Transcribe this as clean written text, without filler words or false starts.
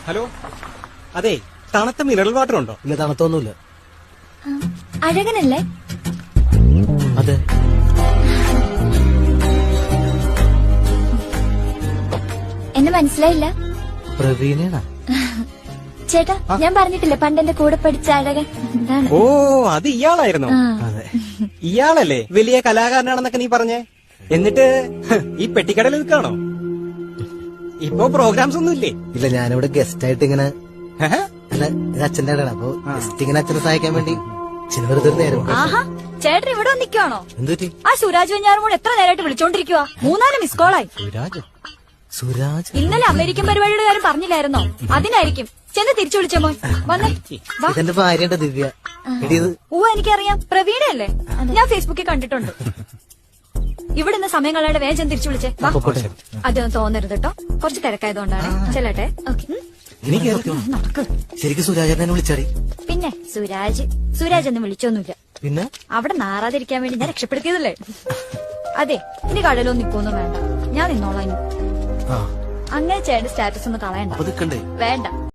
Hello, അതെ, തണുത്ത mineral water ഉണ്ടോ? ഇല്ല, തണുത്തൊന്നുമില്ല. അഴകനല്ലേ? അതെ. എന്നെ മനസ്സിലായില്ല? പ്രവീണേണ. ചേട്ടാ, ഞാൻ പറഞ്ഞിട്ടില്ലേ പണ്ട് എന്റെ കൂടെ പഠിച്ച അഴകൻ. എന്താണ്? ഓ, അത് ഇയാളായിരുന്നോ? അതെ. ഇയാളല്ലേ വലിയ കലാകാരനാണെന്നൊക്കെ നീ പറഞ്ഞേ? എന്നിട്ട് ഈ പെട്ടിക്കടയിൽ നിൽക്കാണോ? ഇപ്പൊ പ്രോഗ്രാംസ് ഒന്നും ഇല്ലേ? ഇല്ല, ഞാനിവിടെ ഗസ്റ്റ് ആയിട്ട് ഇങ്ങനെ. അല്ല, ഇത് അച്ഛന്റെ ഇടയാണ്. അപ്പൊ ഗസ്റ്റ് ഇങ്ങനെ അച്ഛനെ സഹായിക്കാൻ വേണ്ടി അച്ഛന് വെറുതെ ഒരു നേരം. ആഹാ, ചേട്ടൻ ഇവിടെ നിൽക്കുവാണോ? എന്തുപറ്റി? ആ സുരാജ് വെഞ്ഞാറും കൂടെ എത്ര നേരമായിട്ട് വിളിച്ചോണ്ടിരിക്കുക. 3-4 മിസ് കോളായി. സുരാജ് ഇന്നലെ അമേരിക്കൻ പരിപാടിയുടെ കാര്യം പറഞ്ഞില്ലായിരുന്നോ? അതിനായിരിക്കും. ചെന്ന് തിരിച്ചു വിളിച്ചോ മോൻ. വന്നേ. ഇതെന്റെ ഭാര്യയുടെ ദിവ്യ. ഇത് എനിക്കറിയാം, പ്രവീണയല്ലേ? ഞാൻ ഫേസ്ബുക്കിൽ കണ്ടിട്ടുണ്ട്. ഇവിടെ നിന്ന് സമയം കളയാതെ വേഗം ചെന്ന് തിരിച്ചു വിളിച്ചേ. അതൊന്നും തോന്നരുത് കേട്ടോ, കുറച്ച് തിരക്കായതുകൊണ്ടാണ്. ചെല്ലട്ടെ. ശരിക്കും സുരാജ് എന്നെ വിളിച്ചറി. പിന്നെ സുരാജ് ഒന്നും വിളിച്ചൊന്നുമില്ല. പിന്നെ അവിടെ നാറാതിരിക്കാൻ വേണ്ടി ഞാൻ രക്ഷപ്പെടുത്തിയതല്ലേ. അതെ, ഇനി കടലൊന്നും നിൽക്കൊന്നും വേണ്ട, ഞാൻ നിന്നോളാം. അങ്ങനെ ചേട്ടൻ സ്റ്റാറ്റസ് ഒന്ന് കളയണ്ട. വേണ്ട.